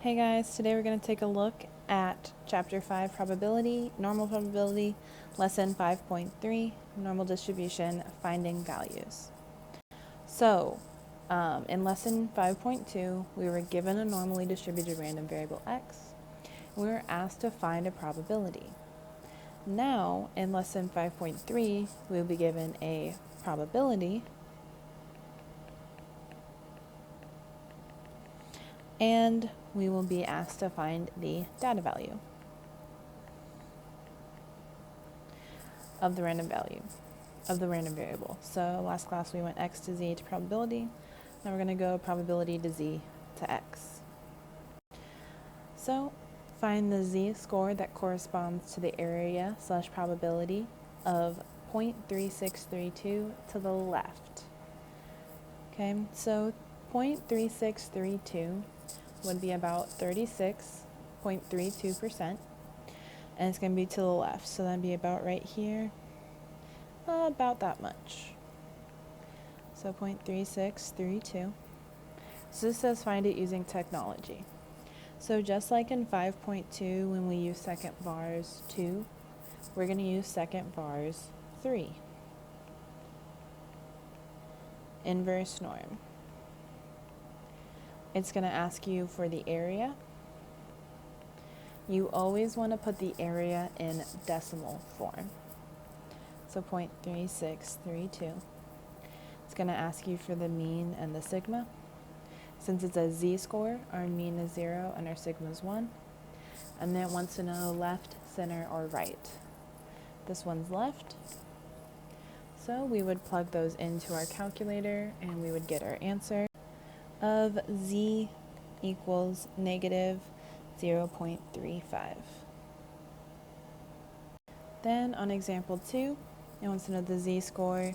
Hey guys, today we're going to take a look at Chapter 5, Probability, Normal Probability, Lesson 5.3, Normal Distribution, Finding Values. So, in Lesson 5.2, we were given a normally distributed random variable x, and we were asked to find a probability. Now, in Lesson 5.3, we will be given a probability, and we will be asked to find the data value of the random variable. So last class we went x to z to probability. Now we're going to go probability to z to x. So find the z-score that corresponds to the area / probability of 0.3632 to the left. Okay, so 0.3632 would be about 36.32%, and it's going to be to the left, so that'd be about right here, about that much. So 0.3632. So this says find it using technology. So just like in 5.2 when we use second vars 2, we're going to use second vars 3. Inverse norm. It's going to ask you for the area. You always want to put the area in decimal form. So 0.3632. It's going to ask you for the mean and the sigma. Since it's a z-score, our mean is 0 and our sigma is 1. And then it wants to know left, center, or right. This one's left. So we would plug those into our calculator and we would get our answer of z equals negative 0.35. Then on example 2, it wants to know the z-score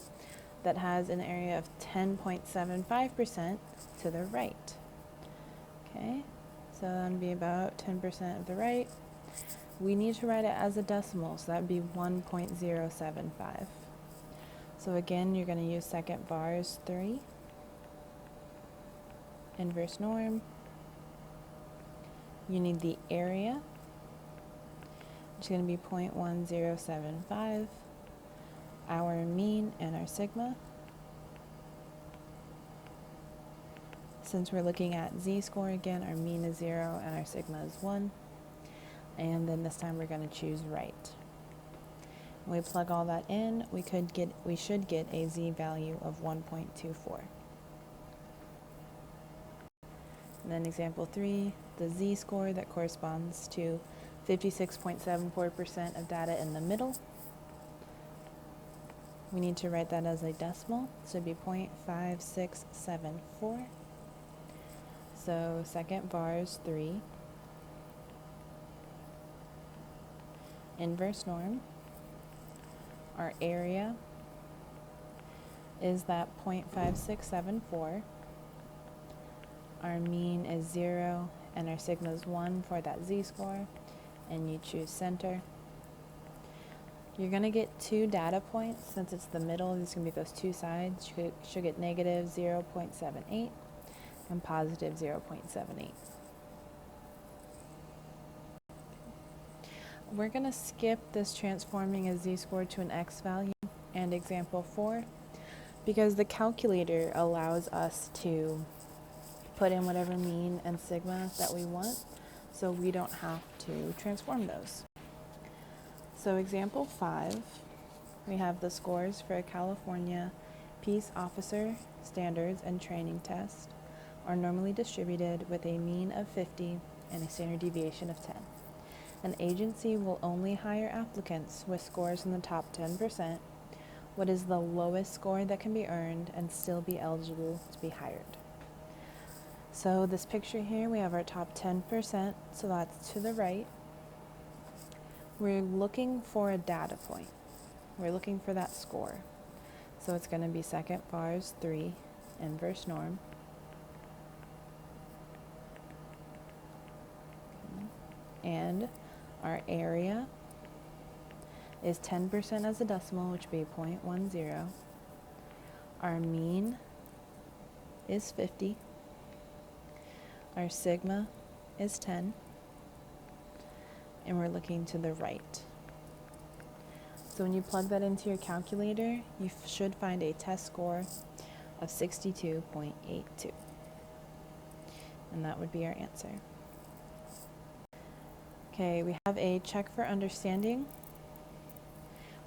that has an area of 10.75% to the right. Okay, so that would be about 10% of the right. We need to write it as a decimal, so that would be 1.075. So again, you're going to use second vars 3. Inverse norm. You need the area, which is going to be 0.1075, our mean and our sigma. Since we're looking at z-score again, our mean is 0 and our sigma is 1. And then this time we're going to choose right. When we plug all that in, we should get a z value of 1.24. And then example 3, the z-score that corresponds to 56.74% of data in the middle. We need to write that as a decimal, so it'd be 0.5674. So second vars 3. Inverse norm. Our area is that 0.5674. Our mean is 0 and our sigma is 1 for that z-score, and you choose center. You're going to get 2 data points. Since it's the middle, this is going to be those 2 sides. You should get negative 0.78 and positive 0.78. We're going to skip this transforming a z-score to an x value and example 4 because the calculator allows us to put in whatever mean and sigma that we want, so we don't have to transform those. So example 5, we have the scores for a California Peace Officer Standards and Training Test are normally distributed with a mean of 50 and a standard deviation of 10. An agency will only hire applicants with scores in the top 10%. What is the lowest score that can be earned and still be eligible to be hired? So this picture here, we have our top 10%, so that's to the right. We're looking for a data point. We're looking for that score. So it's going to be second vars 3, inverse norm. And our area is 10% as a decimal, which would be 0.10. Our mean is 50. Our sigma is 10, and we're looking to the right. So when you plug that into your calculator, you should find a test score of 62.82. And that would be our answer. Okay, we have a check for understanding.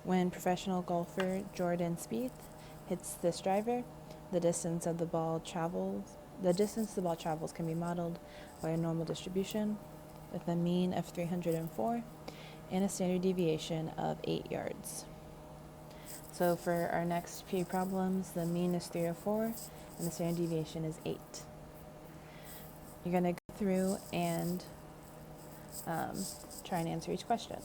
When professional golfer Jordan Spieth hits this driver, the distance the ball travels can be modeled by a normal distribution with a mean of 304 and a standard deviation of 8 yards. So for our next few problems, the mean is 304 and the standard deviation is 8. You're going to go through and try and answer each question.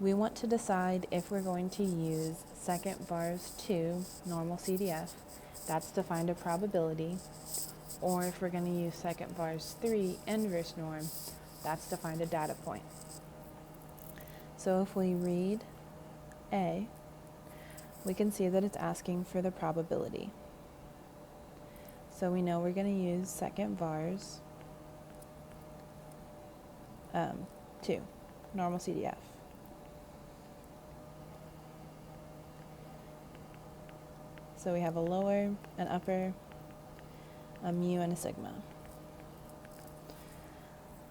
We want to decide if we're going to use second vars 2 normal CDF, that's to find a probability, or if we're going to use second vars 3 inverse norm, that's to find a data point. So if we read A, we can see that it's asking for the probability. So we know we're going to use second vars 2 normal CDF. So we have a lower, an upper, a mu, and a sigma.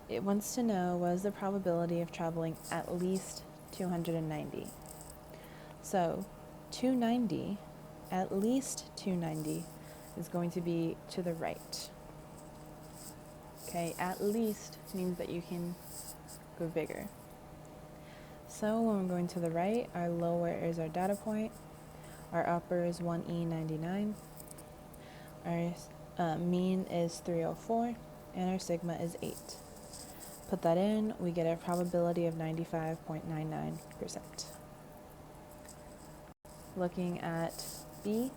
It wants to know what is the probability of traveling at least 290. So 290, at least 290, is going to be to the right. Okay, at least means that you can go bigger. So when we're going to the right, our lower is our data point. Our upper is 1E99, our mean is 304, and our sigma is 8. Put that in, we get a probability of 95.99%. Looking at B,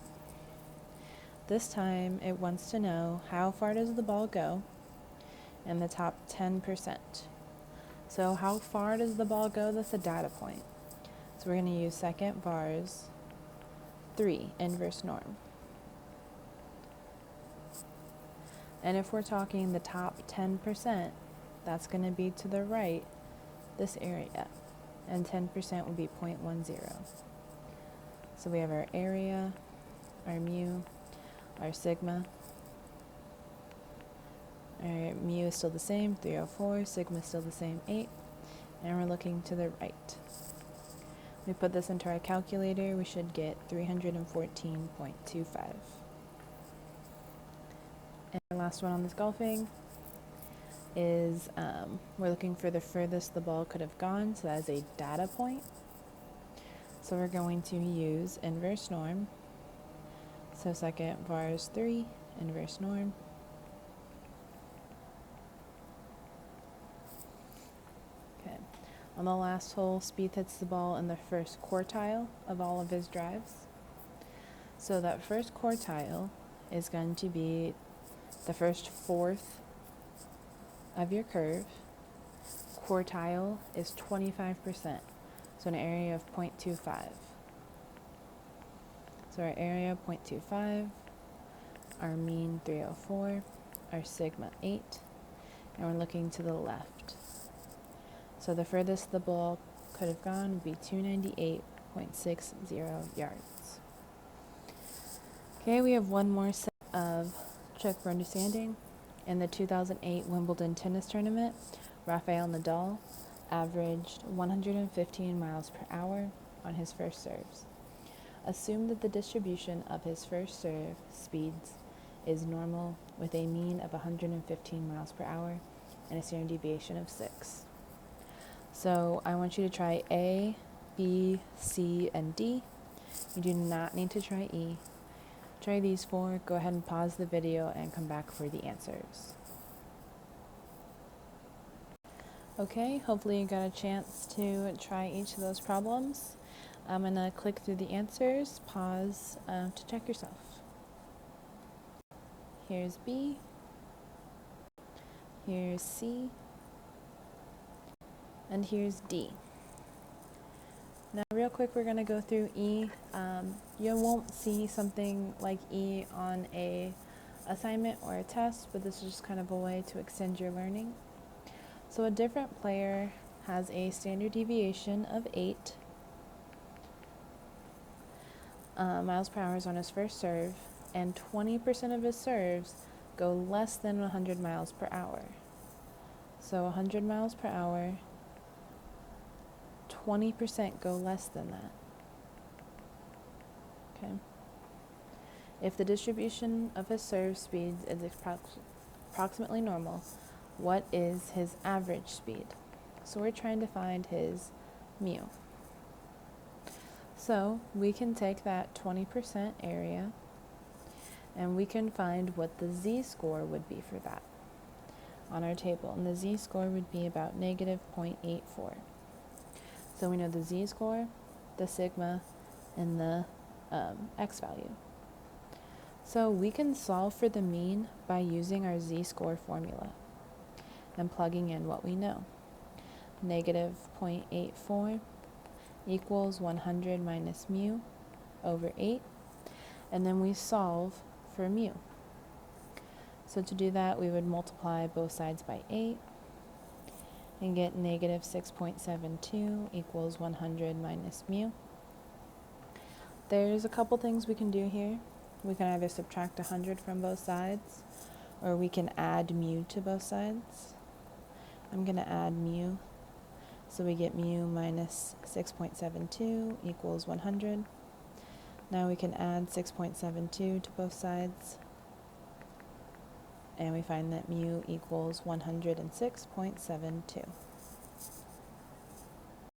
this time it wants to know how far does the ball go in the top 10%. So how far does the ball go? That's a data point. So we're going to use second vars 3 inverse norm. And if we're talking the top 10%, that's going to be to the right, this area, and 10% would be 0.10. So we have our area, our mu, our sigma. Our mu is still the same, 304, sigma is still the same, 8, and we're looking to the right. We put this into our calculator, we should get 314.25. And our last one on this golfing is we're looking for the furthest the ball could have gone, so that is a data point. So we're going to use inverse norm. So second vars 3, inverse norm. Okay. On the last hole, Spieth hits the ball in the first quartile of all of his drives. So that first quartile is going to be the first fourth of your curve. Quartile is 25%, so an area of 0.25. So our area 0.25, our mean 304, our sigma 8, and we're looking to the left. So the furthest the ball could have gone would be 298.60 yards. Okay, we have one more set of check for understanding. In the 2008 Wimbledon tennis tournament, Rafael Nadal averaged 115 miles per hour on his first serves. Assume that the distribution of his first serve speeds is normal with a mean of 115 miles per hour and a standard deviation of 6. So I want you to try A, B, C, and D. You do not need to try E. Try these 4, go ahead and pause the video and come back for the answers. Okay, hopefully you got a chance to try each of those problems. I'm going to click through the answers, pause to check yourself. Here's B, here's C, and here's D. Now real quick, we're going to go through E. You won't see something like E on a assignment or a test, but this is just kind of a way to extend your learning. So a different player has a standard deviation of 8 miles per hour on his first serve, and 20% of his serves go less than 100 miles per hour. So 100 miles per hour, 20% go less than that. Okay. If the distribution of his serve speeds is approximately normal, what is his average speed? So we're trying to find his mu. So we can take that 20% area and we can find what the z-score would be for that on our table. And the z-score would be about negative 0.84. So we know the z-score, the sigma, and the x value. So we can solve for the mean by using our z-score formula and plugging in what we know. Negative 0.84 equals 100 minus mu over 8. And then we solve for mu. So to do that, we would multiply both sides by 8 and get negative 6.72 equals 100 minus mu. There's a couple things we can do here. We can either subtract 100 from both sides, or we can add mu to both sides. I'm going to add mu. So we get mu minus 6.72 equals 100. Now we can add 6.72 to both sides, and we find that mu equals 106.72.